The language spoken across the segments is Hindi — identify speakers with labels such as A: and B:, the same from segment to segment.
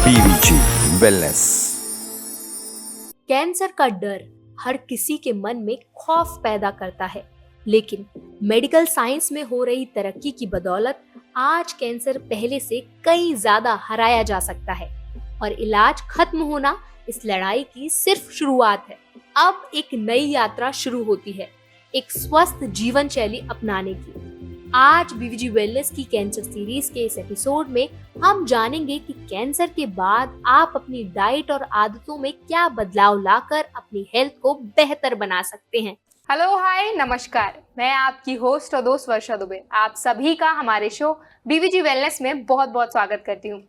A: BVG wellness.
B: कैंसर का डर हर किसी के मन में खौफ पैदा करता है, लेकिन मेडिकल साइंस में हो रही तरक्की की बदौलत आज कैंसर पहले से कई ज्यादा हराया जा सकता है और इलाज खत्म होना इस लड़ाई की सिर्फ शुरुआत है। अब एक नई यात्रा शुरू होती है, एक स्वस्थ जीवन शैली अपनाने की। आज बीवीजी वेलनेस की कैंसर सीरीज के इस एपिसोड में हम जानेंगे कि कैंसर के बाद आप अपनी डाइट और आदतों में क्या बदलाव लाकर अपनी हेल्थ को बेहतर बना सकते हैं।
C: हेलो, हाय, नमस्कार। मैं आपकी होस्ट और दोस्त वर्षा दुबे आप सभी का हमारे शो बीवीजी वेलनेस में बहुत बहुत स्वागत करती हूँ।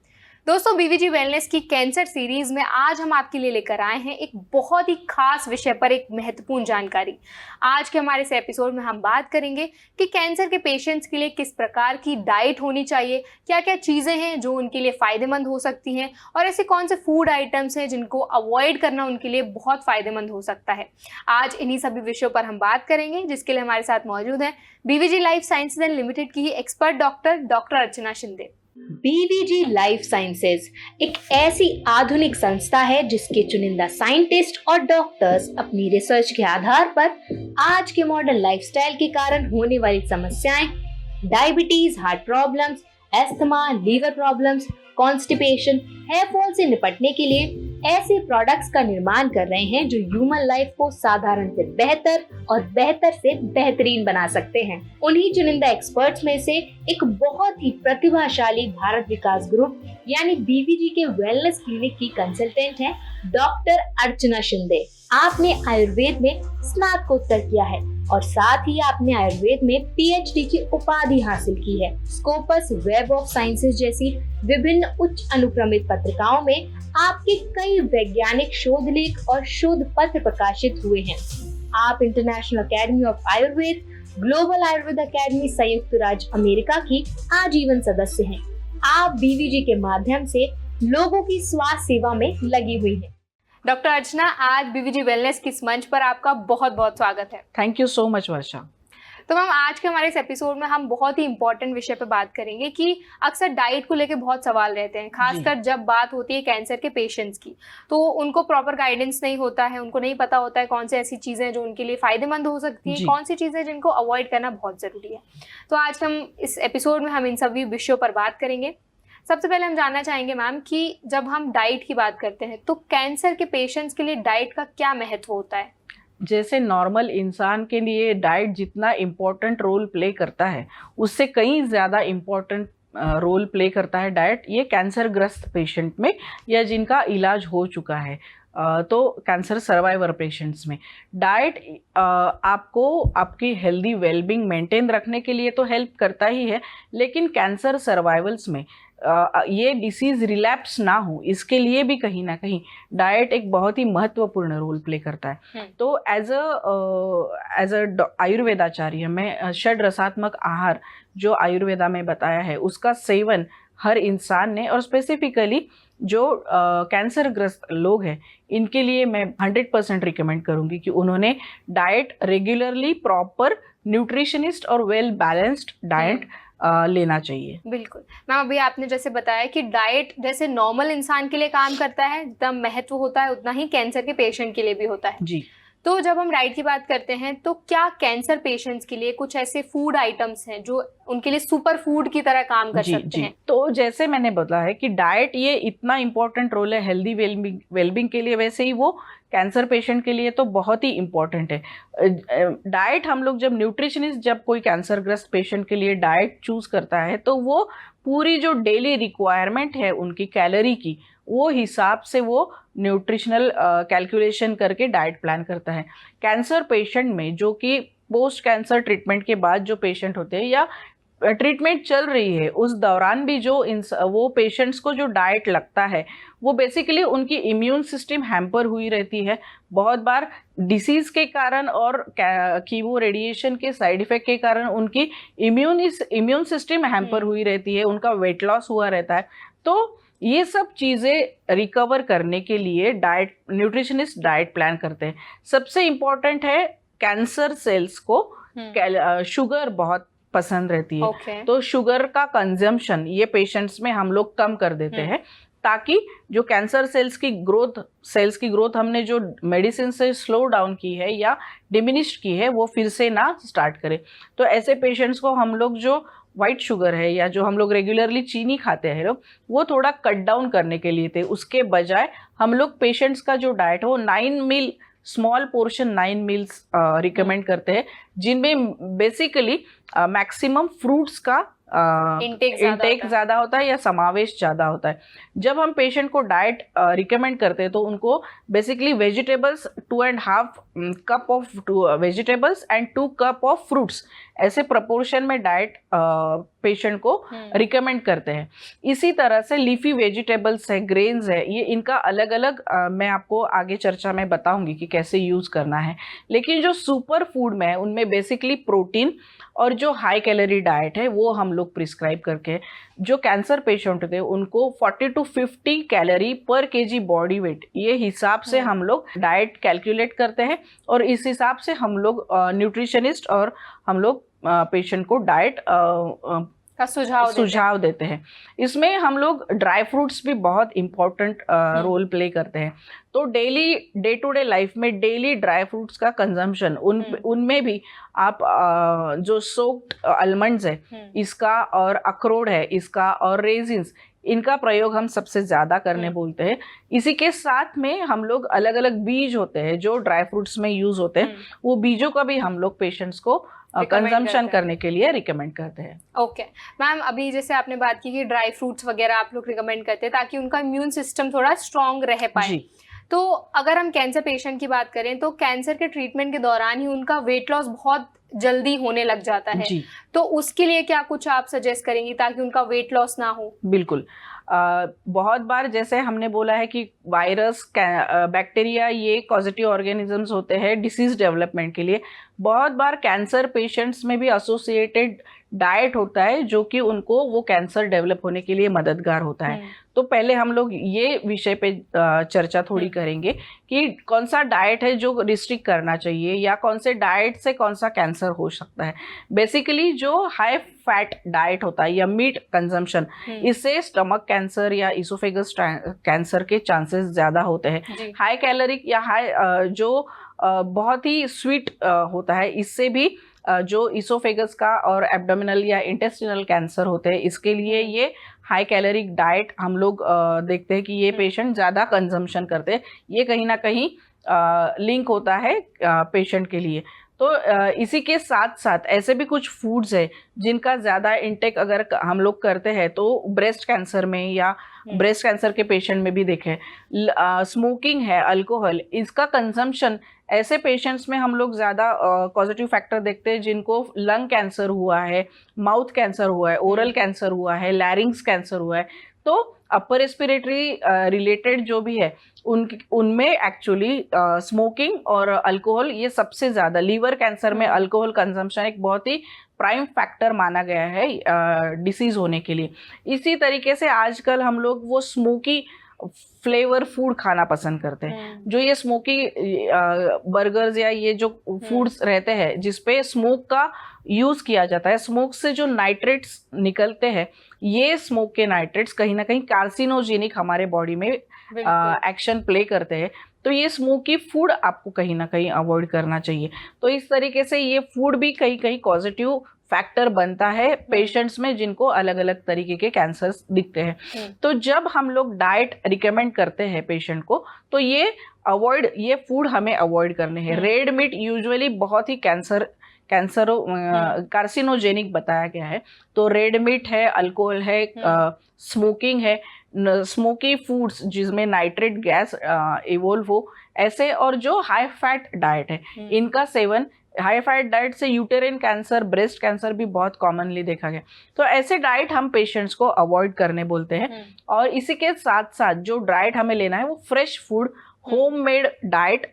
C: दोस्तों, बीवीजी वेलनेस की कैंसर सीरीज में आज हम आपके लिए लेकर आए हैं एक बहुत ही खास विषय पर एक महत्वपूर्ण जानकारी। आज के हमारे इस एपिसोड में हम बात करेंगे कि कैंसर के पेशेंट्स के लिए किस प्रकार की डाइट होनी चाहिए, क्या क्या चीज़ें हैं जो उनके लिए फ़ायदेमंद हो सकती हैं और ऐसे कौन से फूड आइटम्स हैं जिनको अवॉइड करना उनके लिए बहुत फ़ायदेमंद हो सकता है। आज इन्हीं सभी विषयों पर हम बात करेंगे, जिसके लिए हमारे साथ मौजूद हैं BVG life sciences and limited की ही एक्सपर्ट डॉक्टर अर्चना शिंदे।
B: बीवीजी लाइफ साइंसेज एक ऐसी आधुनिक संस्था है जिसके चुनिंदा साइंटिस्ट और डॉक्टर्स अपनी रिसर्च के आधार पर आज के मॉडर्न लाइफस्टाइल के कारण होने वाली समस्याएं, diabetes, heart problems, asthma, liver problems, constipation, hair fall से निपटने के लिए ऐसे प्रोडक्ट्स का निर्माण कर रहे हैं जो ह्यूमन लाइफ को साधारण से बेहतर और बेहतर से बेहतरीन बना सकते हैं। उन्हीं चुनिंदा एक्सपर्ट्स में से एक बहुत ही प्रतिभाशाली भारत विकास ग्रुप यानी बीवीजी के वेलनेस क्लिनिक की कंसल्टेंट है डॉक्टर अर्चना शिंदे। आपने आयुर्वेद में स्नातकोत्तर किया है और साथ ही आपने आयुर्वेद में PhD की उपाधि हासिल की है। स्कोपस, वेब ऑफ साइंसेज जैसी विभिन्न उच्च अनुक्रमित पत्रिकाओं में आपके कई वैज्ञानिक शोध लेख और शोध पत्र प्रकाशित हुए हैं। आप international academy of Ayurveda, global Ayurveda academy संयुक्त राज्य अमेरिका की आजीवन सदस्य हैं। आप बीवीजी के माध्यम से लोगों की स्वास्थ्य सेवा में लगी हुई हैं।
C: डॉक्टर अर्चना, आज बीवीजी वेलनेस की इस मंच पर आपका बहुत बहुत स्वागत है।
D: थैंक यू सो मच वर्षा।
C: तो मैम, आज के हमारे इस एपिसोड में हम बहुत ही इंपॉर्टेंट विषय पे बात करेंगे कि अक्सर डाइट को लेके बहुत सवाल रहते हैं, खासकर जब बात होती है कैंसर के पेशेंट्स की। तो उनको प्रॉपर गाइडेंस नहीं होता है, उनको नहीं पता होता है कौन सी ऐसी चीज़ें जो उनके लिए फ़ायदेमंद हो सकती हैं, कौन सी चीज़ें जिनको अवॉइड करना बहुत ज़रूरी है। तो आज हम इस एपिसोड में हम इन सभी विषयों पर बात करेंगे। सबसे पहले हम जानना चाहेंगे मैम कि जब हम डाइट की बात करते हैं तो कैंसर के पेशेंट्स के लिए डाइट का क्या महत्व होता है।
D: जैसे नॉर्मल इंसान के लिए डाइट जितना इम्पोर्टेंट रोल प्ले करता है, उससे कहीं ज़्यादा इम्पोर्टेंट रोल प्ले करता है डाइट ये कैंसर ग्रस्त पेशेंट में या जिनका इलाज हो चुका है। तो कैंसर सर्वाइवर पेशेंट्स में डाइट आपको आपकी हेल्दी वेलबींग मेंटेन रखने के लिए तो हेल्प करता ही है, लेकिन कैंसर सर्वाइवल्स में ये डिसीज़ रिलैप्स ना हो इसके लिए भी कहीं ना कहीं डाइट एक बहुत ही महत्वपूर्ण रोल प्ले करता है। तो एज अ आयुर्वेदाचार्य मैं षड रसात्मक आहार जो आयुर्वेदा में बताया है उसका सेवन हर इंसान ने और स्पेसिफिकली जो कैंसर ग्रस्त लोग हैं इनके लिए मैं 100% रिकमेंड करूँगी कि उन्होंने डाइट रेगुलरली प्रॉपर न्यूट्रिशनिस्ट और वेल बैलेंस्ड डाइट लेना चाहिए।
C: बिल्कुल मैम, अभी आपने जैसे बताया कि डाइट जैसे नॉर्मल इंसान के लिए काम करता है, जितना महत्व होता है उतना ही कैंसर के पेशेंट के लिए भी होता है
D: जी।
C: तो जब हम डाइट की बात करते हैं तो क्या कैंसर पेशेंट्स के लिए कुछ ऐसे फूड आइटम्स हैं जो उनके लिए सुपर फूड की तरह काम कर सकते हैं।
D: तो जैसे मैंने बताया है कि डाइट ये इतना इम्पोर्टेंट रोल है हेल्दी वेलबींग के लिए, वैसे ही वो कैंसर पेशेंट के लिए तो बहुत ही इम्पोर्टेंट है। डाइट हम लोग जब न्यूट्रिशनिस्ट जब कोई कैंसर ग्रस्त पेशेंट के लिए डाइट चूज़ करता है तो वो पूरी जो डेली रिक्वायरमेंट है उनकी कैलोरी की वो हिसाब से वो न्यूट्रिशनल कैलकुलेशन करके डाइट प्लान करता है। कैंसर पेशेंट में जो कि पोस्ट कैंसर ट्रीटमेंट के बाद जो पेशेंट होते हैं या ट्रीटमेंट चल रही है उस दौरान भी जो वो पेशेंट्स को जो डाइट लगता है वो बेसिकली उनकी इम्यून सिस्टम हैम्पर हुई रहती है। बहुत बार डिसीज़ के कारण और कीमो रेडिएशन के साइड इफ़ेक्ट के कारण उनकी इम्यून सिस्टम हैम्पर हुई रहती है, उनका वेट लॉस हुआ रहता है। तो ये सब चीज़ें रिकवर करने के लिए न्यूट्रिशनिस्ट डाइट प्लान करते हैं। सबसे इम्पॉर्टेंट है कैंसर सेल्स को शुगर बहुत पसंद रहती है। तो शुगर का कंजम्पशन ये पेशेंट्स में हम लोग कम कर देते हैं। ताकि जो कैंसर सेल्स की ग्रोथ हमने जो मेडिसिन से स्लो डाउन की है या डिमिनिश्ड की है वो फिर से ना स्टार्ट करे। तो ऐसे पेशेंट्स को हम लोग जो वाइट शुगर है या जो हम लोग रेगुलरली चीनी खाते हैं लोग, वो थोड़ा कट डाउन करने के लिए थे। उसके बजाय हम लोग पेशेंट्स का जो डाइट है वो 9 मील स्मॉल पोर्शन 9 मील्स रिकमेंड करते हैं, जिनमें बेसिकली मैक्सिमम फ्रूट्स का इंटेक ज़्यादा होता है या समावेश ज़्यादा होता है। जब हम पेशेंट को डाइट रिकमेंड करते हैं तो उनको basically vegetables 2.5 cup of vegetables and 2 cup of fruits, ऐसे प्रपोर्शन में डाइट पेशेंट को रिकमेंड करते हैं। इसी तरह से लीफी वेजिटेबल्स है, ग्रेन्स है, ये इनका अलग अलग मैं आपको आगे चर्चा में बताऊंगी कि कैसे यूज़ करना है। लेकिन जो सुपर फूड में है उनमें बेसिकली प्रोटीन और जो हाई कैलोरी डाइट है वो हम लोग प्रिस्क्राइब करके जो कैंसर पेशेंट थे उनको 40 to 50 कैलोरी पर केजी बॉडी वेट ये हिसाब से हम लोग डाइट कैलकुलेट करते हैं, और इस हिसाब से हम लोग न्यूट्रिशनिस्ट और हम लोग पेशेंट को डाइट
C: का सुझाव
D: देते हैं। इसमें हम लोग ड्राई फ्रूट्स भी बहुत इम्पोर्टेंट रोल प्ले करते हैं। तो डे टू डे लाइफ में डेली ड्राई फ्रूट्स का कंजम्पशन, उनमें भी आप जो सोक्ड आलमंड्स है इसका, और अखरोट है इसका, और रेजिन्स, इनका प्रयोग हम सबसे ज़्यादा करने बोलते हैं। इसी के साथ में हम लोग अलग अलग बीज होते हैं जो ड्राई फ्रूट्स में यूज़ होते हैं, वो बीजों का भी हम लोग पेशेंट्स को कंजम्पशन करने के लिए रिकमेंड करते हैं।
C: ओके मैम, अभी जैसे आपने बात की कि ड्राई फ्रूट्स वगैरह आप लोग रिकमेंड करते हैं ताकि उनका इम्यून सिस्टम थोड़ा स्ट्रांग रह पाए। तो अगर हम कैंसर पेशेंट की बात करें तो कैंसर के ट्रीटमेंट के दौरान ही उनका वेट लॉस बहुत जल्दी होने लग जाता है, तो उसके लिए क्या कुछ आप सजेस्ट करेंगी ताकि उनका वेट लॉस ना हो?
D: बिल्कुल। बहुत बार जैसे हमने बोला है कि वायरस, बैक्टीरिया, ये पॉजिटिव ऑर्गेनिजम्स होते हैं डिसीज डेवलपमेंट के लिए। बहुत बार कैंसर पेशेंट्स में भी एसोसिएटेड डाइट होता है जो कि उनको वो कैंसर डेवलप होने के लिए मददगार होता है। तो पहले हम लोग ये विषय पे चर्चा थोड़ी करेंगे कि कौन सा डाइट है जो रिस्ट्रिक्ट करना चाहिए या कौन से डाइट से कौन सा कैंसर हो सकता है। बेसिकली जो हाई फैट डाइट होता है या मीट कंजम्पशन, इससे स्टमक कैंसर या इसोफेगस कैंसर के चांसेस ज़्यादा होते हैं। हाई कैलोरिक या हाई जो बहुत ही स्वीट होता है, इससे भी जो इसोफेगस का और एब्डोमिनल या इंटेस्टिनल कैंसर होते हैं, इसके लिए ये हाई कैलोरिक डाइट हम लोग देखते हैं कि ये पेशेंट ज़्यादा कंजम्पशन करते हैं। ये कहीं ना कहीं लिंक होता है पेशेंट के लिए। तो इसी के साथ साथ ऐसे भी कुछ फूड्स है जिनका ज़्यादा इंटेक अगर हम लोग करते हैं तो ब्रेस्ट कैंसर में या ब्रेस्ट कैंसर के पेशेंट में भी देखें, स्मोकिंग है, अल्कोहल, इसका कंजम्पशन ऐसे पेशेंट्स में हम लोग ज़्यादा पॉजिटिव फैक्टर देखते हैं जिनको लंग कैंसर हुआ है, माउथ कैंसर हुआ है, ओरल कैंसर हुआ है, लैरिंग्स कैंसर हुआ है। तो अपर रेस्पिरेटरी रिलेटेड जो भी है उनमें एक्चुअली स्मोकिंग और अल्कोहल ये सबसे ज़्यादा, लीवर कैंसर में अल्कोहल कंजम्पशन एक बहुत ही प्राइम फैक्टर माना गया है डिसीज़ होने के लिए। इसी तरीके से आजकल हम लोग वो स्मोकी फ्लेवर फूड खाना पसंद करते हैं। जो ये स्मोकी बर्गर्स या ये जो फूड्स रहते हैं जिसपे स्मोक का यूज़ किया जाता है, स्मोक से जो नाइट्रेट्स निकलते हैं, ये स्मोक के नाइट्रेट्स कहीं ना कहीं कार्सिनोजेनिक हमारे बॉडी में एक्शन प्ले करते हैं। तो ये स्मोकी फूड आपको कहीं ना कहीं अवॉइड करना चाहिए। तो इस तरीके से ये फूड भी कहीं कहीं पॉजिटिव फैक्टर बनता है पेशेंट्स में जिनको अलग अलग तरीके के कैंसर्स दिखते हैं। तो जब हम लोग डाइट रिकमेंड करते हैं पेशेंट को तो ये फूड हमें अवॉइड करने हैं। रेड मीट यूजुअली बहुत ही कार्सिनोजेनिक बताया गया है। तो रेड मीट है, अल्कोहल है, स्मोकिंग है, स्मोकी फूड्स जिसमें नाइट्रेट गैस इवोल्व हो, ऐसे, और जो हाई फैट डाइट है इनका सेवन, हाई फैट डाइट से यूटेरिन कैंसर, ब्रेस्ट कैंसर भी बहुत कॉमनली देखा गया। तो ऐसे डाइट हम पेशेंट्स को अवॉइड करने बोलते हैं। और इसी के साथ साथ जो डाइट हमें लेना है वो fresh food, homemade diet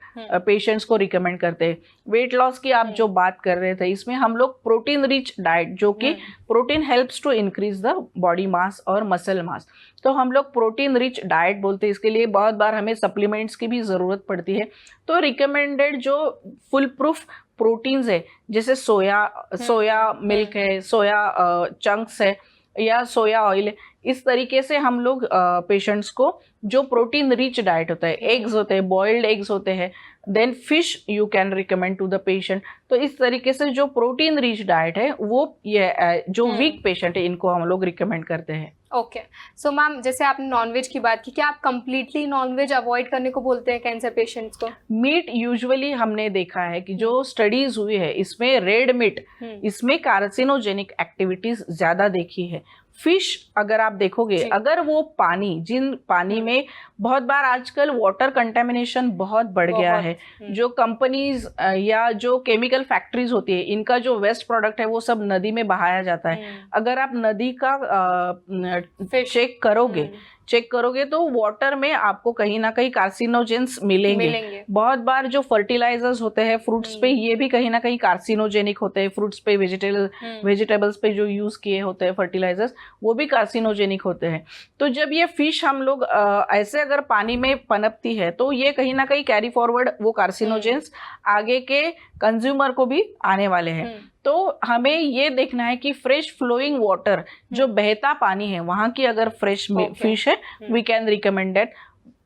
D: patients को रिकमेंड करते हैं। वेट लॉस की आप जो बात कर रहे थे, इसमें हम लोग प्रोटीन रिच डाइट, जो कि protein helps to increase the body mass और मसल मास, तो हम लोग प्रोटीन रिच डाइट बोलते हैं। इसके लिए बहुत बार हमें सप्लीमेंट्स की भी ज़रूरत पड़ती है। तो रिकमेंडेड जो फुल प्रूफ प्रोटीन्स है जैसे सोया मिल्क है, सोया चंक्स है या सोया ऑयल है, इस तरीके से हम लोग पेशेंट्स को जो प्रोटीन रिच डाइट होता है, एग्स होते हैं, बॉइल्ड एग्स होते हैं, then fish you can recommend to the patient. तो इस तरीके से जो प्रोटीन रिच डाइट है वो ये जो वीक पेशेंट है इनको हम लोग रिकमेंड करते हैं।
C: ओके, सो मैम जैसे आपने नॉनवेज की बात की, क्या आप कंप्लीटली नॉनवेज अवॉइड करने को बोलते हैं कैंसर पेशेंट्स को?
D: मीट यूजुअली हमने देखा है कि जो स्टडीज हुई है इसमें रेड मीट, इसमें कार्सिनोजेनिक एक्टिविटीज ज्यादा देखी है। फिश अगर आप देखोगे, अगर वो जिन पानी में बहुत बार आजकल वाटर कंटेमिनेशन बहुत बढ़ गया है, जो कंपनीज या जो केमिकल फैक्ट्रीज होती है इनका जो वेस्ट प्रोडक्ट है वो सब नदी में बहाया जाता है। अगर आप नदी का चेक करोगे तो वाटर में आपको कहीं ना कहीं कार्सिनोजेंस मिलेंगे। बहुत बार जो फर्टिलाइजर्स होते हैं फ्रूट्स पे, ये भी कहीं ना कहीं कार्सिनोजेनिक होते हैं। फ्रूट्स पे, वेजिटेबल्स पे जो यूज किए होते हैं फर्टिलाइजर्स, वो भी कार्सिनोजेनिक होते हैं। तो जब ये फिश हम लोग ऐसे अगर पानी में पनपती है तो ये कहीं ना कहीं कैरी फॉरवर्ड वो कार्सिनोजेंस आगे के कंज्यूमर को भी आने वाले हैं। तो हमें ये देखना है कि फ्रेश फ्लोइंग वाटर, जो बहता पानी है, वहां की अगर फ्रेश फिश है, we can recommend that.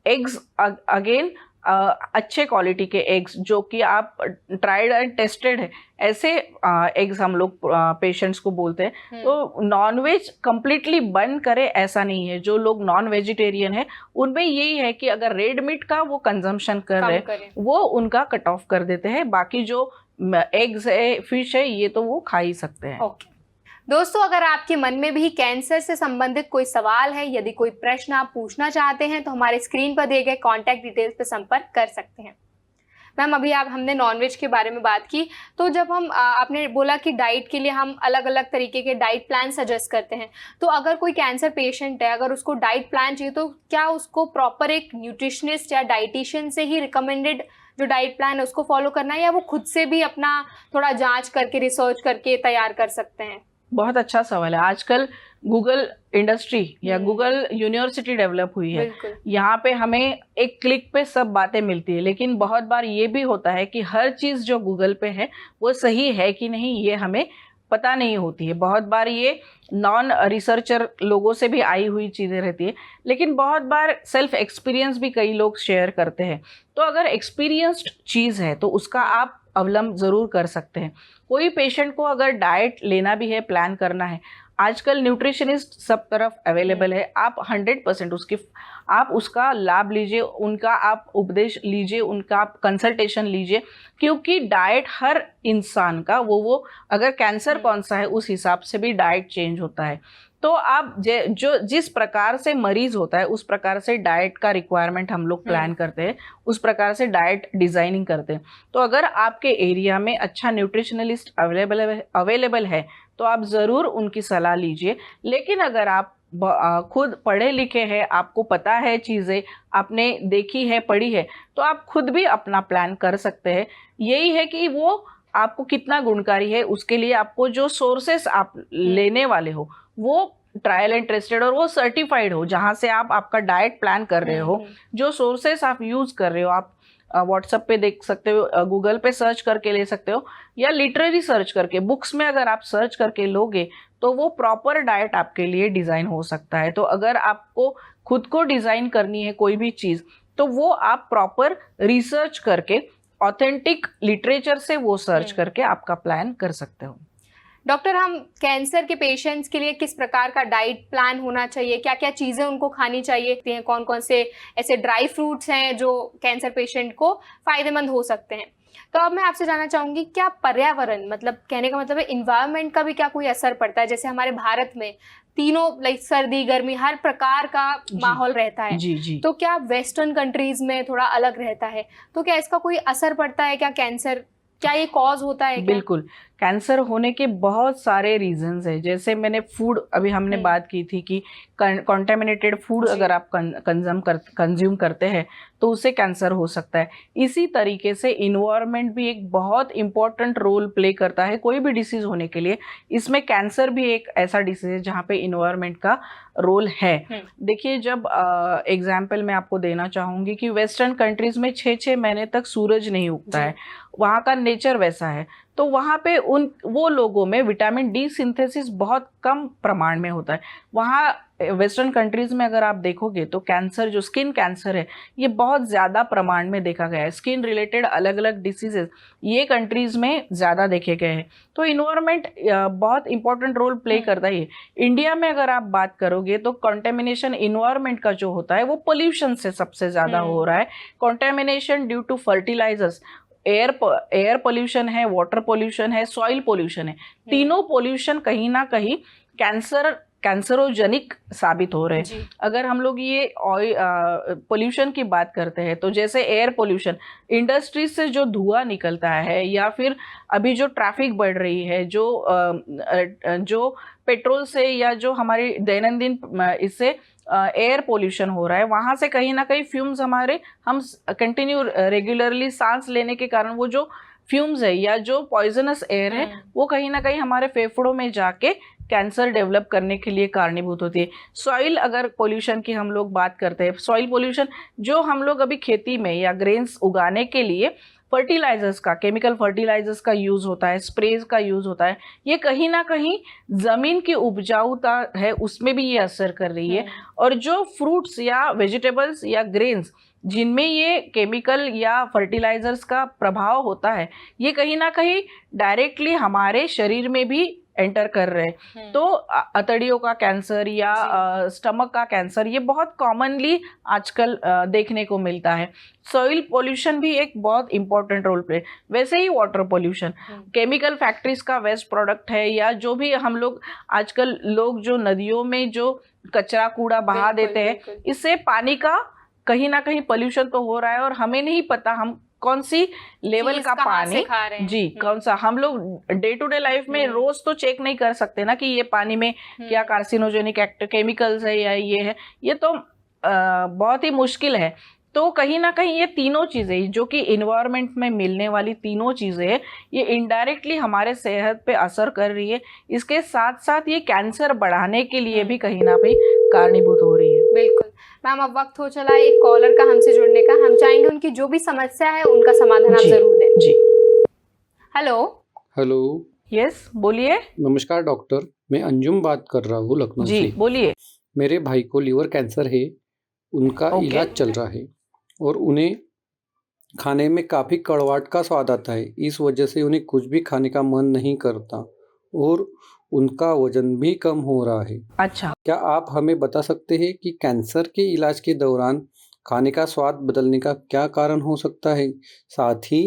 D: Eggs again अच्छे क्वालिटी के एग्स जो कि आप ट्राइड एंड टेस्टेड है, ऐसे एग्स हम लोग पेशेंट्स को बोलते हैं। तो नॉनवेज कंप्लीटली बंद करें ऐसा नहीं है। जो लोग नॉन वेजिटेरियन है उनमें यही है कि अगर रेड मीट का वो कंजम्पशन कर रहे वो उनका कट ऑफ कर देते हैं। बाकी जो एग्स है, फिश है, ये तो वो खा ही सकते हैं।
C: ओके दोस्तों, अगर आपके मन में भी कैंसर से संबंधित कोई सवाल है, यदि कोई प्रश्न आप पूछना चाहते हैं तो हमारे स्क्रीन पर दिए गए कॉन्टैक्ट डिटेल्स पर संपर्क कर सकते हैं। मैम अभी हमने नॉनवेज के बारे में बात की, तो जब हम आपने बोला कि डाइट के लिए हम अलग अलग तरीके के डाइट प्लान सजेस्ट करते हैं, तो अगर कोई कैंसर पेशेंट है, अगर उसको डाइट प्लान चाहिए तो क्या उसको प्रॉपर एक न्यूट्रिशनिस्ट या डाइटिशियन से ही रिकमेंडेड जो डाइट प्लान है उसको फॉलो करना है, या वो खुद से भी अपना थोड़ा जांच करके रिसर्च करके तैयार कर सकते हैं?
D: बहुत अच्छा सवाल है। आजकल गूगल इंडस्ट्री या गूगल यूनिवर्सिटी डेवलप हुई है। यहाँ पे हमें एक क्लिक पे सब बातें मिलती है, लेकिन बहुत बार ये भी होता है कि हर चीज़ जो गूगल पे है वो सही है कि नहीं ये हमें पता नहीं होती है। बहुत बार ये नॉन रिसर्चर लोगों से भी आई हुई चीज़ें रहती है, लेकिन बहुत बार सेल्फ एक्सपीरियंस भी कई लोग शेयर करते हैं। तो अगर एक्सपीरियंस्ड चीज़ है तो उसका आप अवलंब ज़रूर कर सकते हैं। कोई पेशेंट को अगर डाइट लेना भी है, प्लान करना है, आजकल न्यूट्रिशनिस्ट सब तरफ अवेलेबल है। आप 100% आप उसका लाभ लीजिए, उनका आप उपदेश लीजिए, उनका आप कंसल्टेशन लीजिए, क्योंकि डाइट हर इंसान का वो अगर कैंसर कौन सा है उस हिसाब से भी डाइट चेंज होता है। तो आप जो जिस प्रकार से मरीज होता है उस प्रकार से डाइट का रिक्वायरमेंट हम लोग प्लान करते हैं, उस प्रकार से डाइट डिजाइनिंग करते हैं। तो अगर आपके एरिया में अच्छा न्यूट्रिशनलिस्ट अवेलेबल है तो आप ज़रूर उनकी सलाह लीजिए। लेकिन अगर आप खुद पढ़े लिखे हैं, आपको पता है चीज़ें, आपने देखी है, पढ़ी है, तो आप खुद भी अपना प्लान कर सकते हैं। यही है कि वो आपको कितना गुणकारी है, उसके लिए आपको जो सोर्सेस आप लेने वाले हो वो ट्रायल एंड टेस्टेड और वो सर्टिफाइड हो। जहाँ से आप आपका डाइट प्लान कर रहे हो, जो सोर्सेस आप यूज़ कर रहे हो, आप व्हाट्सएप पे देख सकते हो, गूगल पे सर्च करके ले सकते हो, या लिटरेरी सर्च करके, बुक्स में अगर आप सर्च करके लोगे तो वो प्रॉपर डाइट आपके लिए डिज़ाइन हो सकता है। तो अगर आपको खुद को डिज़ाइन करनी है कोई भी चीज़, तो वो आप प्रॉपर रिसर्च करके, ऑथेंटिक लिटरेचर से वो सर्च करके आपका प्लान कर सकते हो।
C: डॉक्टर, हम कैंसर के पेशेंट्स के लिए किस प्रकार का डाइट प्लान होना चाहिए, क्या क्या चीज़ें उनको खानी चाहिए, कौन कौन से ऐसे ड्राई फ्रूट्स हैं जो कैंसर पेशेंट को फ़ायदेमंद हो सकते हैं? तो अब मैं आपसे जानना चाहूँगी, क्या पर्यावरण, मतलब कहने का मतलब है इन्वायरमेंट का भी क्या कोई असर पड़ता है? जैसे हमारे भारत में तीनों सर्दी गर्मी हर प्रकार का माहौल रहता है,
D: जी।
C: तो क्या वेस्टर्न कंट्रीज में थोड़ा अलग रहता है? तो क्या इसका कोई असर पड़ता है? क्या कैंसर, क्या ये कॉज होता है?
D: बिल्कुल, कैंसर होने के बहुत सारे रीजंस है। जैसे मैंने फूड, अभी हमने बात की थी कि कॉन्टेमिनेटेड फूड अगर आप कंज्यूम करते हैं तो उससे कैंसर हो सकता है। इसी तरीके से इन्वायरमेंट भी एक बहुत इंपॉर्टेंट रोल प्ले करता है कोई भी डिसीज होने के लिए। इसमें कैंसर भी एक ऐसा डिसीज है जहाँ पे इन्वायरमेंट का रोल है। देखिए, जब एग्जाम्पल मैं आपको देना चाहूँगी कि वेस्टर्न कंट्रीज में 6-6 महीने तक सूरज नहीं उगता है, वहाँ का नेचर वैसा है। तो वहाँ पे वो लोगों में विटामिन डी सिंथेसिस बहुत कम प्रमाण में होता है। वहाँ वेस्टर्न कंट्रीज़ में अगर आप देखोगे तो कैंसर, जो स्किन कैंसर है, ये बहुत ज़्यादा प्रमाण में देखा गया है। स्किन रिलेटेड अलग अलग डिसीजेज ये कंट्रीज़ में ज़्यादा देखे गए हैं। तो इन्वायरमेंट बहुत इंपॉर्टेंट रोल प्ले करता है। इंडिया में अगर आप बात करोगे तो कंटेमिनेशन इन्वायरमेंट का जो होता है वो पोल्यूशन से सबसे ज़्यादा हो रहा है। Contamination due to fertilisers, air pollution है, वाटर पोल्यूशन है, सॉइल पोल्यूशन है। तीनों पोल्यूशन कहीं ना कहीं कैंसरोजेनिक साबित हो रहे हैं। अगर हम लोग ये पोल्यूशन की बात करते हैं तो जैसे एयर पोल्यूशन, इंडस्ट्री से जो धुआं निकलता है, या फिर अभी जो ट्रैफिक बढ़ रही है, जो पेट्रोल से या जो हमारी दैनंदिन इससे एयर पोल्यूशन हो रहा है, वहाँ से कहीं ना कहीं फ्यूम्स हम कंटिन्यू रेगुलरली सांस लेने के कारण वो जो फ्यूम्स है या जो पॉइजनस एयर है वो कहीं ना कहीं हमारे फेफड़ों में जाके कैंसर डेवलप करने के लिए कारणीभूत होती है। सॉइल, अगर पोल्यूशन की हम लोग बात करते हैं, सॉइल पोल्यूशन जो हम लोग अभी खेती में या ग्रेन्स उगाने के लिए फर्टिलाइजर्स का, केमिकल फर्टिलाइजर्स का यूज़ होता है, स्प्रेज का यूज़ होता है, ये कहीं ना कहीं ज़मीन की उपजाऊता है उसमें भी ये असर कर रही है। और जो फ्रूट्स या वेजिटेबल्स या ग्रेन्स जिनमें ये केमिकल या फर्टिलाइजर्स का प्रभाव होता है, ये कहीं ना कहीं डायरेक्टली हमारे शरीर में भी एंटर कर रहे हैं। तो अतड़ियों का कैंसर या स्टमक का कैंसर ये बहुत कॉमनली आजकल देखने को मिलता है। सॉइल पोल्यूशन भी एक बहुत इंपॉर्टेंट रोल प्ले, वैसे ही वाटर पोल्यूशन, केमिकल फैक्ट्रीज का वेस्ट प्रोडक्ट है, या जो भी हम लोग आजकल जो नदियों में जो कचरा कूड़ा बहा देते हैं, इससे पानी का कहीं ना कहीं पोल्यूशन तो हो रहा है और हमें नहीं पता हम कौन सी लेवल का पानी जी कौन सा, हम लोग डे टू डे लाइफ में रोज तो चेक नहीं कर सकते ना कि ये पानी में क्या कार्सिनोजेनिक केमिकल्स है या ये है, ये तो बहुत ही मुश्किल है। तो कहीं ना कहीं ये तीनों चीज़ें जो कि इन्वायरमेंट में मिलने वाली तीनों चीज़ें हैं, ये इनडायरेक्टली हमारे सेहत पे असर कर रही है। इसके साथ साथ ये कैंसर बढ़ाने के लिए भी कहीं ना कहीं कारणीभूत हो रही है।
C: बिल्कुल मैम, अब वक्त हो चला एक कॉलर का हमसे जुड़ने का। हम चाहेंगे उनकी जो भी समस्या है उनका समाधान आप जरूर दें।
D: जी,
C: हेलो।
A: हेलो,
D: यस बोलिए।
A: नमस्कार डॉक्टर, मैं अंजुम बात कर रहा हूँ लखनऊ से।
D: जी बोलिए।
A: मेरे भाई को लीवर कैंसर है, उनका इलाज चल रहा है और उन्हें खाने में काफ़ी कड़वाहट का स्वाद आता है। इस वजह से उन्हें कुछ भी खाने का मन नहीं करता और उनका वजन भी कम हो रहा है।
D: अच्छा,
A: क्या आप हमें बता सकते हैं कि कैंसर के इलाज के दौरान खाने का स्वाद बदलने का क्या कारण हो सकता है? साथ ही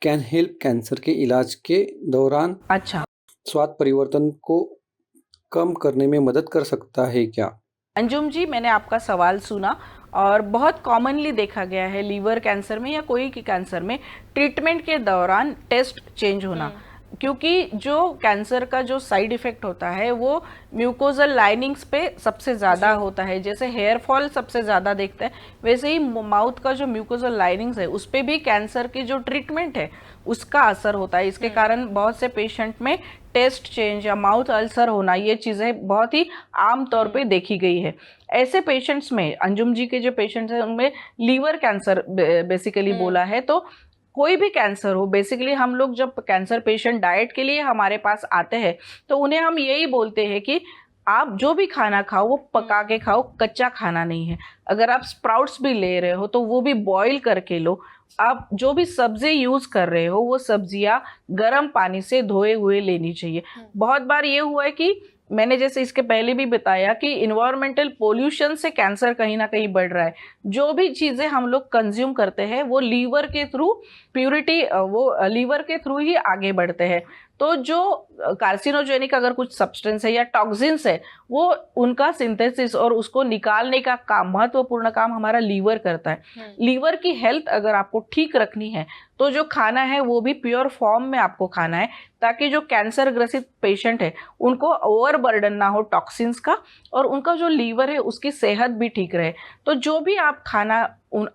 A: कैन हेल्प कैंसर के इलाज के दौरान
D: अच्छा,
A: स्वाद परिवर्तन को कम करने में मदद कर सकता है क्या?
D: अंजुम जी, मैंने आपका सवाल सुना और बहुत कॉमनली देखा गया है लीवर कैंसर में या कोई की कैंसर में ट्रीटमेंट के दौरान टेस्ट चेंज होना, क्योंकि जो कैंसर का जो साइड इफ़ेक्ट होता है वो म्यूकोजल लाइनिंग्स पे सबसे ज़्यादा होता है। जैसे हेयर फॉल सबसे ज़्यादा देखते हैं, वैसे ही माउथ का जो म्यूकोजल लाइनिंग्स है उस पर भी कैंसर की जो ट्रीटमेंट है उसका असर होता है। इसके कारण बहुत से पेशेंट में टेस्ट चेंज या माउथ अल्सर होना, ये चीज़ें बहुत ही आम तौर पे देखी गई है। ऐसे पेशेंट्स में, अंजुम जी के जो पेशेंट्स हैं उनमें लीवर कैंसर बेसिकली बोला है, तो कोई भी कैंसर हो, बेसिकली हम लोग जब कैंसर पेशेंट डाइट के लिए हमारे पास आते हैं तो उन्हें हम यही बोलते हैं कि आप जो भी खाना खाओ वो पका के खाओ, कच्चा खाना नहीं है। अगर आप स्प्राउट्स भी ले रहे हो तो वो भी बॉईल करके लो। आप जो भी सब्जी यूज़ कर रहे हो वो सब्जियां गर्म पानी से धोए हुए लेनी चाहिए। बहुत बार ये हुआ है कि मैंने जैसे इसके पहले भी बताया कि इन्वायरमेंटल पोल्यूशन से कैंसर कहीं ना कहीं बढ़ रहा है। जो भी चीज़ें हम लोग कंज्यूम करते हैं वो लीवर के थ्रू वो लीवर के थ्रू ही आगे बढ़ते हैं। तो जो कार्सिनोजेनिक अगर कुछ सब्सटेंस है या टॉक्सिन्स है वो उनका सिंथेसिस और उसको निकालने का काम, महत्वपूर्ण काम हमारा लीवर करता है। लीवर की हेल्थ अगर आपको ठीक रखनी है तो जो खाना है वो भी प्योर फॉर्म में आपको खाना है, ताकि जो कैंसर ग्रसित पेशेंट है उनको ओवरबर्डन ना हो टॉक्सिन्स का और उनका जो लीवर है उसकी सेहत भी ठीक रहे। तो जो भी आप खाना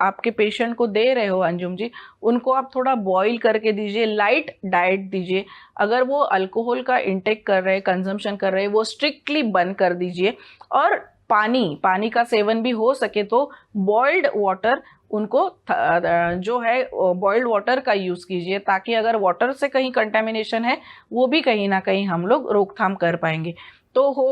D: आपके पेशेंट को दे रहे हो अंजुम जी, उनको आप थोड़ा बॉईल करके दीजिए, लाइट डाइट दीजिए। अगर वो अल्कोहल का इंटेक कर रहे हैं, कंजम्पशन कर रहे हैं, वो स्ट्रिक्टली बंद कर दीजिए। और पानी का सेवन भी हो सके तो बॉइल्ड वाटर उनको जो है बॉइल्ड वाटर का यूज़ कीजिए, ताकि अगर वाटर से कहीं कंटेमिनेशन है वो भी कहीं ना कहीं हम लोग रोकथाम कर पाएंगे। तो हो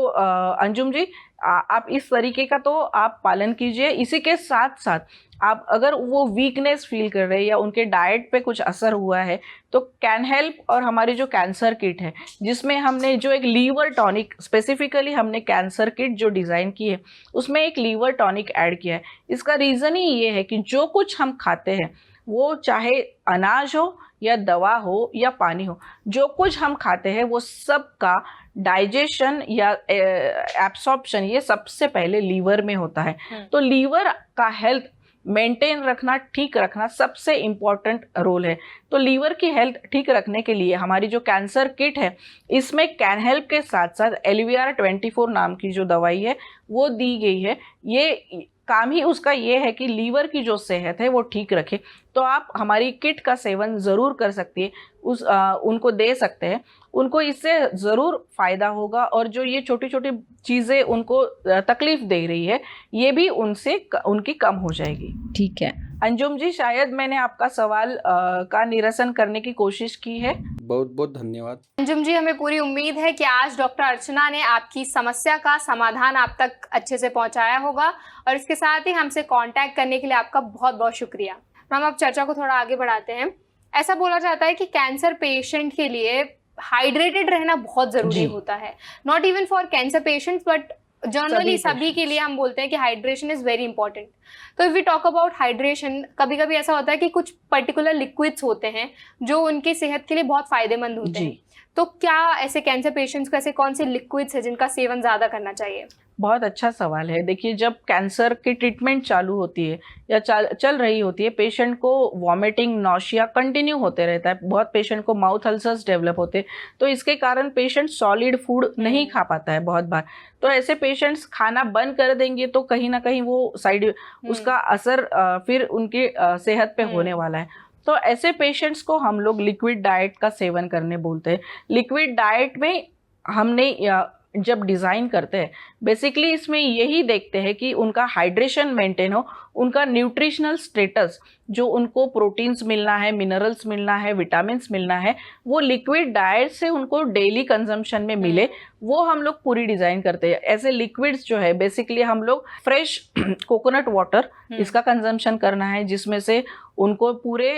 D: अंजुम जी, आप इस तरीके का तो आप पालन कीजिए। इसी के साथ साथ आप अगर वो वीकनेस फील कर रहे हैं या उनके डाइट पे कुछ असर हुआ है तो कैन हेल्प और हमारी जो कैंसर किट है, जिसमें हमने जो एक लीवर टॉनिक स्पेसिफिकली हमने कैंसर किट जो डिज़ाइन की है उसमें एक लीवर टॉनिक ऐड किया है। इसका रीज़न ही ये है कि जो कुछ हम खाते हैं वो चाहे अनाज हो या दवा हो या पानी हो, जो कुछ हम खाते हैं वो सब का डाइजेशन या एब्सॉर्प्शन ये सबसे पहले लीवर में होता है। तो लीवर का हेल्थ मेंटेन रखना, ठीक रखना सबसे इम्पॉर्टेंट रोल है। तो लीवर की हेल्थ ठीक रखने के लिए हमारी जो कैंसर किट है इसमें कैन हेल्प के साथ साथ LVR24 नाम की जो दवाई है वो दी गई है। ये काम ही उसका ये है कि लीवर की जो सेहत है वो ठीक रखे। तो आप हमारी किट का सेवन ज़रूर कर सकती है, उनको दे सकते हैं, उनको इससे ज़रूर फ़ायदा होगा और जो ये छोटी छोटी चीज़ें उनको तकलीफ़ दे रही है ये भी उनकी कम हो जाएगी।
B: ठीक है
D: अंजुम जी, शायद मैंने आपका सवाल का निरसन करने की कोशिश की है।
A: बहुत बहुत धन्यवाद।
C: अंजुम जी, हमें पूरी उम्मीद है कि आज डॉक्टर अर्चना ने आपकी समस्या का समाधान आप तक अच्छे से पहुंचाया होगा और इसके साथ ही हमसे कांटेक्ट करने के लिए आपका बहुत बहुत शुक्रिया। मैम, अब चर्चा को थोड़ा आगे बढ़ाते हैं। ऐसा बोला जाता है कि कैंसर पेशेंट के लिए हाइड्रेटेड रहना बहुत जरूरी होता है, not even for cancer patients but generally सभी के लिए हम बोलते हैं कि हाइड्रेशन इज वेरी इंपॉर्टेंट। तो if we talk about hydration, कभी कभी ऐसा होता है कि कुछ पर्टिकुलर लिक्विड्स होते हैं जो उनकी सेहत के लिए बहुत फायदेमंद होते हैं। तो क्या ऐसे कैंसर पेशेंट्स को ऐसे कौन से लिक्विड्स है जिनका सेवन ज्यादा करना चाहिए?
D: बहुत अच्छा सवाल है। देखिए, जब कैंसर की ट्रीटमेंट चालू होती है या चल रही होती है, पेशेंट को वॉमिटिंग, नौशिया कंटिन्यू होते रहता है, बहुत पेशेंट को माउथ अल्सर्स डेवलप होते हैं, तो इसके कारण पेशेंट सॉलिड फूड नहीं खा पाता है बहुत बार। तो ऐसे पेशेंट्स खाना बंद कर देंगे तो कहीं ना कहीं वो उसका असर फिर उनकी सेहत पे होने वाला है। तो ऐसे पेशेंट्स को हम लोग लिक्विड डाइट का सेवन करने बोलते हैं। लिक्विड डाइट में हमने जब डिज़ाइन करते हैं बेसिकली इसमें यही देखते हैं कि उनका हाइड्रेशन मेंटेन हो, उनका न्यूट्रिशनल स्टेटस, जो उनको प्रोटीन्स मिलना है, मिनरल्स मिलना है, विटामिन्स मिलना है, वो लिक्विड डाइट से उनको डेली कंजम्पशन में मिले, वो हम लोग पूरी डिज़ाइन करते हैं। ऐसे लिक्विड्स जो है बेसिकली हम लोग फ्रेश कोकोनट वाटर इसका कंजम्पशन करना है, जिसमें से उनको पूरे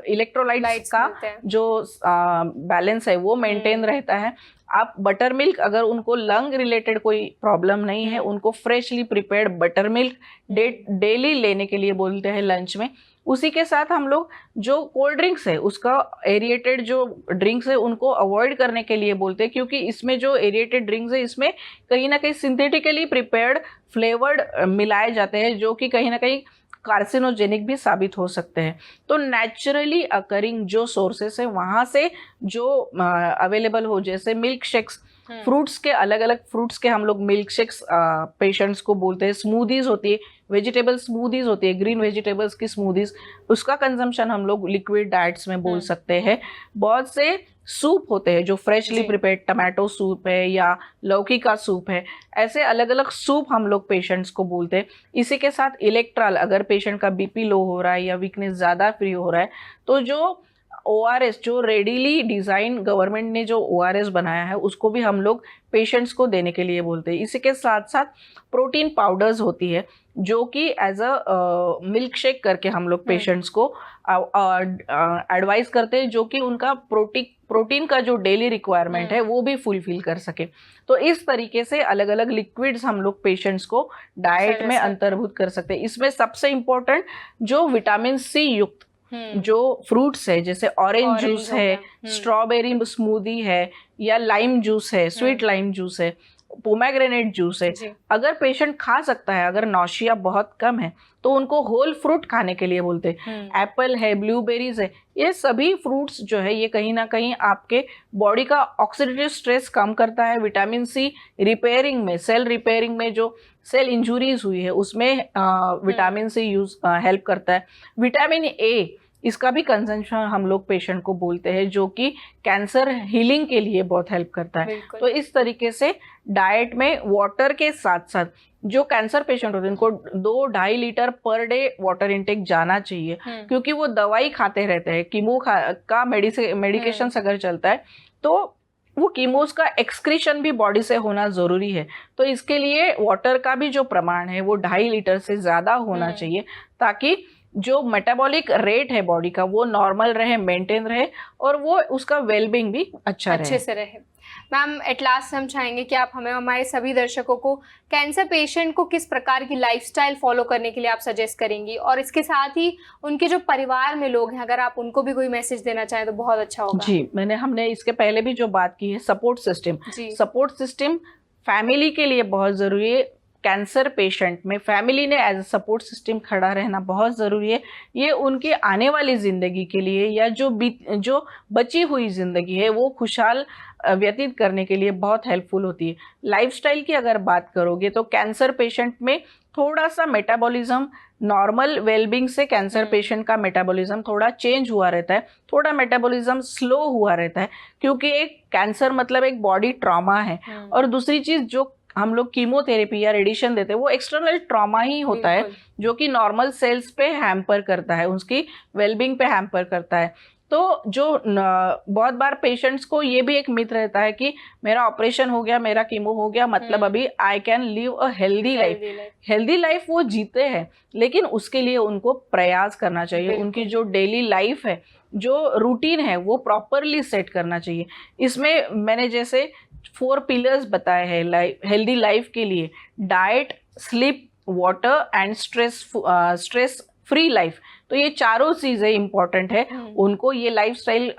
D: इलेक्ट्रोलाइट्स का जो बैलेंस है वो मेंटेन रहता है। आप बटर मिल्क, अगर उनको लंग रिलेटेड कोई प्रॉब्लम नहीं है, उनको freshly prepared butter milk daily लेने के लिए बोलते हैं लंच में। उसी के साथ हम लोग जो कोल्ड ड्रिंक्स है, उसका एरिएटेड जो ड्रिंक्स है उनको अवॉइड करने के लिए बोलते हैं, क्योंकि इसमें जो एरिएटेड ड्रिंक्स है इसमें कहीं ना कहीं सिंथेटिकली प्रिपेयर्ड फ्लेवर्ड मिलाए जाते हैं, जो कि कहीं ना कहीं कार्सिनोजेनिक भी साबित हो सकते हैं। तो नेचुरली अकरिंग जो सोर्सेस है वहाँ से जो अवेलेबल हो, जैसे मिल्क शेक्स, फ्रूट्स के अलग अलग फ्रूट्स के हम लोग मिल्क शेक्स पेशेंट्स को बोलते हैं। स्मूदीज होती है, वेजिटेबल स्मूदीज होती है, ग्रीन वेजिटेबल्स की स्मूदीज, उसका कंजम्पशन हम लोग लिक्विड डाइट्स में बोल सकते हैं। बहुत से सूप होते हैं जो फ्रेशली प्रिपेयर्ड, टमाटो सूप है या लौकी का सूप है, ऐसे अलग अलग सूप हम लोग पेशेंट्स को बोलते हैं। इसी के साथ इलेक्ट्रॉल, अगर पेशेंट का बीपी लो हो रहा है या वीकनेस ज़्यादा फ्री हो रहा है तो जो ORS, जो रेडीली डिज़ाइन गवर्नमेंट ने जो ORS बनाया है उसको भी हम लोग पेशेंट्स को देने के लिए बोलते हैं। इसी के साथ साथ प्रोटीन पाउडर्स होती है जो कि एज अ मिल्क शेक करके हम लोग पेशेंट्स को एडवाइस करते हैं, जो कि उनका प्रोटीन का जो डेली रिक्वायरमेंट है वो भी फुलफिल कर सके। तो इस तरीके से अलग अलग लिक्विड्स हम लोग पेशेंट्स को डाइट में अंतर्भूत कर सकते हैं। इसमें सबसे इम्पोर्टेंट जो विटामिन C युक्त जो फ्रूट्स है, जैसे ऑरेंज जूस है, स्ट्रॉबेरी स्मूदी है, या लाइम जूस है, स्वीट लाइम जूस है, पोमेग्रेनेट जूस है, अगर पेशेंट खा सकता है, अगर नौशिया बहुत कम है तो उनको होल फ्रूट खाने के लिए बोलते हैं। एप्पल है, ब्लूबेरीज है, ये सभी फ्रूट्स जो है ये कहीं ना कहीं आपके बॉडी का ऑक्सीडेटिव स्ट्रेस कम करता है। विटामिन C रिपेयरिंग में, सेल रिपेयरिंग में, जो सेल इंजुरीज हुई है उसमें विटामिन C हेल्प करता है। विटामिन A, इसका भी कंजम्पशन हम लोग पेशेंट को बोलते हैं, जो कि कैंसर हीलिंग के लिए बहुत हेल्प करता है। तो इस तरीके से डाइट में वाटर के साथ साथ जो कैंसर पेशेंट होते हैं उनको 2-2.5 litre per day water intake जाना चाहिए, क्योंकि वो दवाई खाते रहते हैं। कीमो का मेडिकेशन अगर चलता है तो वो कीमोस का एक्सक्रीशन भी बॉडी से होना ज़रूरी है। तो इसके लिए वाटर का भी जो प्रमाण है वो 2.5 लीटर से ज़्यादा होना चाहिए, ताकि जो मेटाबॉलिक रेट है बॉडी का वो नॉर्मल रहे, मेंटेन रहे, और वो उसका वेलबींग भी अच्छे
C: से रहे। मैम, एट लास्ट हम चाहेंगे कि आप हमें, हमारे सभी दर्शकों को, कैंसर पेशेंट को किस प्रकार की लाइफस्टाइल फॉलो करने के लिए आप सजेस्ट करेंगी, और इसके साथ ही उनके जो परिवार में लोग हैं, अगर आप उनको भी कोई मैसेज देना चाहें तो बहुत अच्छा होगा।
D: जी, हमने इसके पहले भी जो बात की है, सपोर्ट सिस्टम फैमिली के लिए बहुत ज़रूरी है। कैंसर पेशेंट में फैमिली ने एज अ सपोर्ट सिस्टम खड़ा रहना बहुत ज़रूरी है। ये उनके आने वाली ज़िंदगी के लिए, या जो बची हुई ज़िंदगी है वो खुशहाल व्यतीत करने के लिए बहुत हेल्पफुल होती है। लाइफस्टाइल की अगर बात करोगे तो कैंसर पेशेंट में थोड़ा सा मेटाबॉलिज्म, नॉर्मल वेलबींग से कैंसर पेशेंट का मेटाबॉलिज्म थोड़ा चेंज हुआ रहता है, थोड़ा मेटाबॉलिज्म स्लो हुआ रहता है, क्योंकि एक कैंसर मतलब एक बॉडी ट्रॉमा है। और दूसरी चीज़, जो हम लोग कीमोथेरेपी या रेडिएशन देते हैं वो एक्सटर्नल ट्रॉमा ही होता है, जो कि नॉर्मल सेल्स पे हैम्पर करता है, उसकी वेलबींग पे हैम्पर करता है। तो जो बहुत बार पेशेंट्स को ये भी एक मिथ रहता है कि मेरा ऑपरेशन हो गया, मेरा कीमो हो गया, मतलब अभी I can live a healthy life. Healthy life वो जीते हैं, लेकिन उसके लिए उनको प्रयास करना चाहिए। उनकी जो डेली लाइफ है, जो रूटीन है, वो प्रॉपरली सेट करना चाहिए। इसमें मैंने जैसे 4 पिलर्स बताए हैं हेल्दी लाइफ के लिए: diet, sleep, water and stress free life. तो ये चारों चीज़ें इंपॉर्टेंट है उनको ये लाइफस्टाइल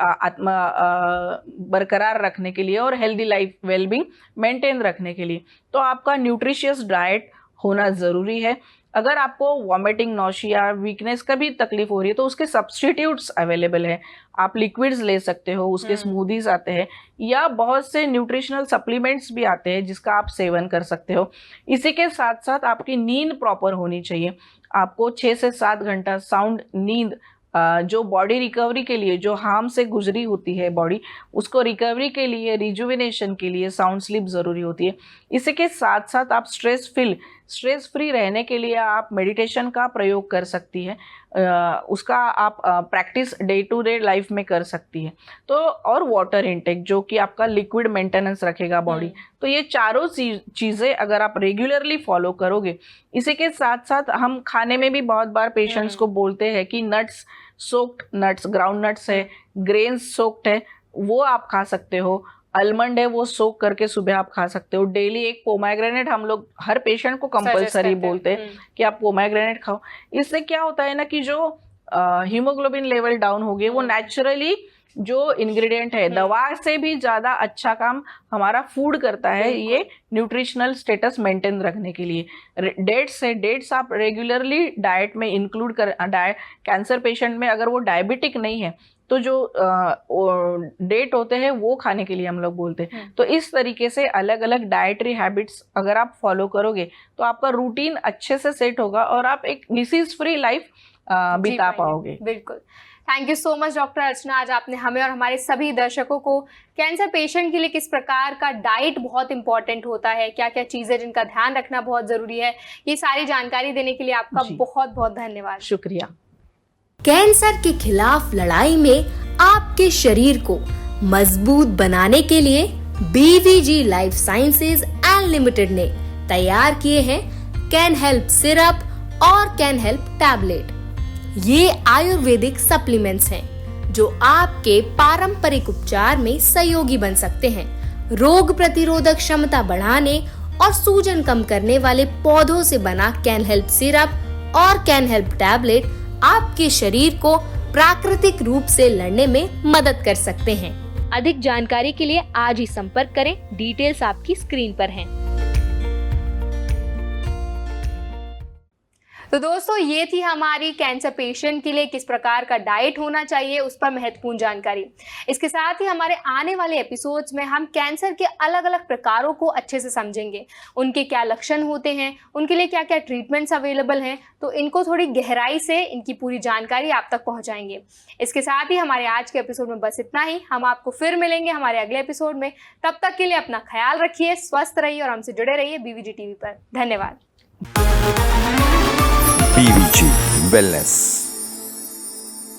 D: बरकरार रखने के लिए और हेल्दी लाइफ वेलबींग मेंटेन रखने के लिए। तो आपका न्यूट्रिशियस डाइट होना ज़रूरी है। अगर आपको वॉमिटिंग, नौशिया, वीकनेस का भी तकलीफ हो रही है तो उसके सब्सटीट्यूट्स अवेलेबल है। आप लिक्विड्स ले सकते हो, उसके स्मूदीज आते हैं, या बहुत से न्यूट्रिशनल सप्लीमेंट्स भी आते हैं जिसका आप सेवन कर सकते हो। इसी के साथ साथ आपकी नींद प्रॉपर होनी चाहिए। आपको 6 से 7 घंटा साउंड नींद, जो बॉडी रिकवरी के लिए, जो हार्म से गुजरी होती है बॉडी, उसको रिकवरी के लिए, रिजुविनेशन के लिए साउंड स्लीप ज़रूरी होती है। इसी के साथ साथ आप स्ट्रेस फ्री रहने के लिए आप मेडिटेशन का प्रयोग कर सकती है। उसका आप practice day to day life में कर सकती है। तो और वाटर इनटेक, जो कि आपका लिक्विड मेंटेनेंस रखेगा बॉडी। तो ये चारों चीज़ें अगर आप रेगुलरली फॉलो करोगे। इसी के साथ साथ हम खाने में भी बहुत बार पेशेंट्स को बोलते हैं कि नट्स, ग्राउंड नट्स है, ग्रेन्स सोक्ड है, वो आप खा सकते हो। आलमंड है, वो सोक करके सुबह आप खा सकते हो। डेली एक पोमाग्रेनेट हम लोग हर पेशेंट को कंपलसरी बोलते हैं कि आप पोमाग्रेनेट खाओ। इससे क्या होता है ना कि जो हीमोग्लोबिन लेवल डाउन हो गए, वो नेचुरली जो इंग्रेडिएंट है, दवा से भी ज़्यादा अच्छा काम हमारा फूड करता है ये न्यूट्रिशनल स्टेटस मेंटेन रखने के लिए। डेट्स आप रेगुलरली डाइट में इंक्लूड कर, कैंसर पेशेंट में अगर वो डायबिटिक नहीं है तो जो डेट होते हैं वो खाने के लिए हम लोग बोलते हैं। तो इस तरीके से अलग अलग डाइटरी हैबिट्स अगर आप फॉलो करोगे तो आपका रूटीन अच्छे से सेट होगा और आप एक डिसीज फ्री लाइफ बिता पाओगे।
C: बिल्कुल। Thank you so much doctor Archana, आज आपने हमें और हमारे सभी दर्शकों को कैंसर पेशेंट के लिए किस प्रकार का डाइट बहुत इंपॉर्टेंट होता है, क्या क्या चीज़ें जिनका ध्यान रखना बहुत ज़रूरी है, ये सारी जानकारी देने के लिए आपका बहुत बहुत धन्यवाद।
D: शुक्रिया।
B: कैंसर के खिलाफ लड़ाई में आपके शरीर को मजबूत बनाने के लिए BVG life sciences and limited ने तैयार किए हैं कैन हेल्प सिरप और कैन हेल्प टैबलेट। ये आयुर्वेदिक सप्लीमेंट्स हैं जो आपके पारंपरिक उपचार में सहयोगी बन सकते हैं। रोग प्रतिरोधक क्षमता बढ़ाने और सूजन कम करने वाले पौधों से बना कैन हेल्प सिरप और कैन हेल्प टैबलेट आपके शरीर को प्राकृतिक रूप से लड़ने में मदद कर सकते हैं। अधिक जानकारी के लिए आज ही संपर्क करें, डिटेल्स आपकी स्क्रीन पर हैं।
C: तो दोस्तों, ये थी हमारी कैंसर पेशेंट के लिए किस प्रकार का डाइट होना चाहिए उस पर महत्वपूर्ण जानकारी। इसके साथ ही हमारे आने वाले एपिसोड्स में हम कैंसर के अलग अलग प्रकारों को अच्छे से समझेंगे, उनके क्या लक्षण होते हैं, उनके लिए क्या क्या ट्रीटमेंट्स अवेलेबल हैं, तो इनको थोड़ी गहराई से इनकी पूरी जानकारी आप तक पहुंचाएंगे। इसके साथ ही हमारे आज के एपिसोड में बस इतना ही। हम आपको फिर मिलेंगे हमारे अगले एपिसोड में। तब तक के लिए अपना ख्याल रखिए, स्वस्थ रहिए और हमसे जुड़े रहिए बीवीजी टीवी पर। धन्यवाद।
E: BVG Wellness।